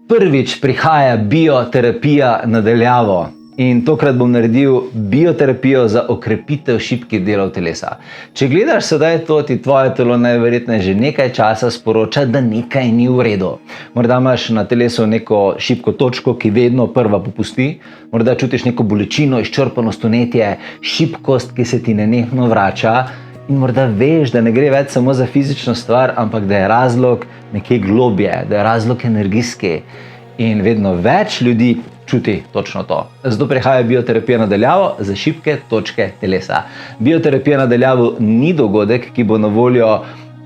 Prvič prihaja bioterapija na daljavo in tokrat bom naredil bioterapijo za okrepitev šibkih delov telesa. Če gledaš sedaj to, ti tvoje telo najverjetneje že nekaj časa sporoča, da nekaj ni v redu. Morda imaš na telesu neko šibko točko, ki vedno prva popusti, morda čutiš neko bolečino, izčrpanost, vnetje, šibkost, ki se ti nenehno vrača. In morda veš, da ne gre več samo za fizično stvar, ampak da je razlog nekje globje, da je razlog energijski. In vedno več ljudi čuti točno to. Zato prihaja bioterapija na daljavo za šibke točke telesa. Bioterapija na daljavo ni dogodek, ki bo na voljo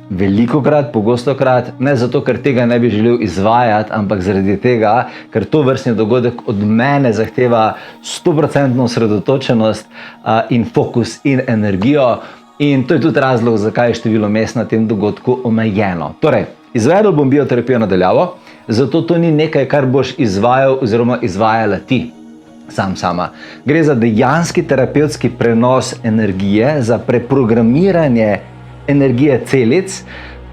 velikokrat, pogostokrat, ne zato, ker tega ne bi želel izvajati, ampak zaradi tega, ker to vrstni dogodek od mene zahteva 100% osredotočenost in fokus in energijo. In to je tudi razlog, zakaj je število mest na tem dogodku omejeno. Torej, izvedel bom bioterapijo na daljavo, zato to ni nekaj, kar boš izvajal oziroma izvajala ti sama. Gre za dejanski terapevtski prenos energije, za preprogramiranje energije celic,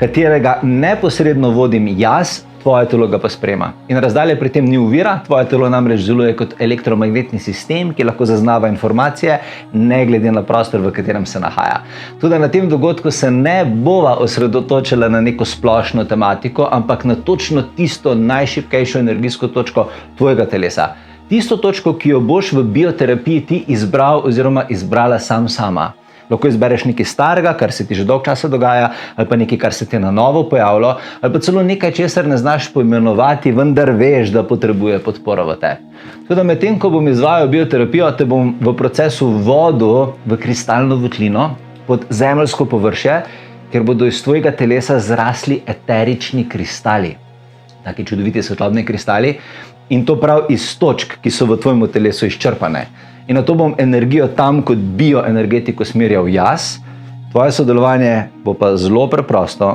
katerega neposredno vodim jaz, tvoje telo ga pa sprema. In razdalja pri tem ni ovira, tvoje telo namreč deluje kot elektromagnetni sistem, ki lahko zaznava informacije, ne glede na prostor, v katerem se nahaja. Tudi na tem dogodku se ne bova osredotočila na neko splošno tematiko, ampak na točno tisto najšibkejšo energijsko točko tvojega telesa. Tisto točko, ki jo boš v bioterapiji ti izbral oziroma izbrala sama. Lahko izbereš nekaj starega, kar se ti že dolgo časa dogaja, ali pa nekaj, kar se ti na novo pojavilo, ali pa celo nekaj, česar ne znaš poimenovati, vendar veš, da potrebuje podporo v tebi. Tudi medtem, ko bom izvajal bioterapijo, te bom v procesu vodil v kristalno votlino pod zemeljsko površje, kjer bodo iz tvojega telesa zrasli eterični kristali. Taki čudoviti svetlobni kristali in to prav iz točk, ki so v tvojem telesu izčrpane. In na to bom energijo tam kot bioenergetiko smerjal jaz. Tvoje sodelovanje bo pa zelo preprosto.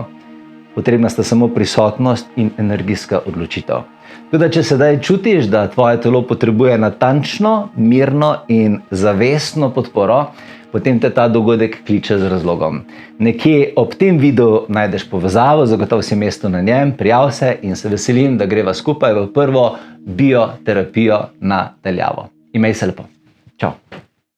Potrebna sta samo prisotnost in energijska odločitev. Tudi če sedaj čutiš, da tvoje telo potrebuje natančno, mirno in zavestno podporo, potem te ta dogodek kliče z razlogom. Nekje ob tem videu najdeš povezavo, zagotovo si mesto na njem, prijav se in se veselim, da greva skupaj v prvo bioterapijo na daljavo. Imej se lepo. Čau.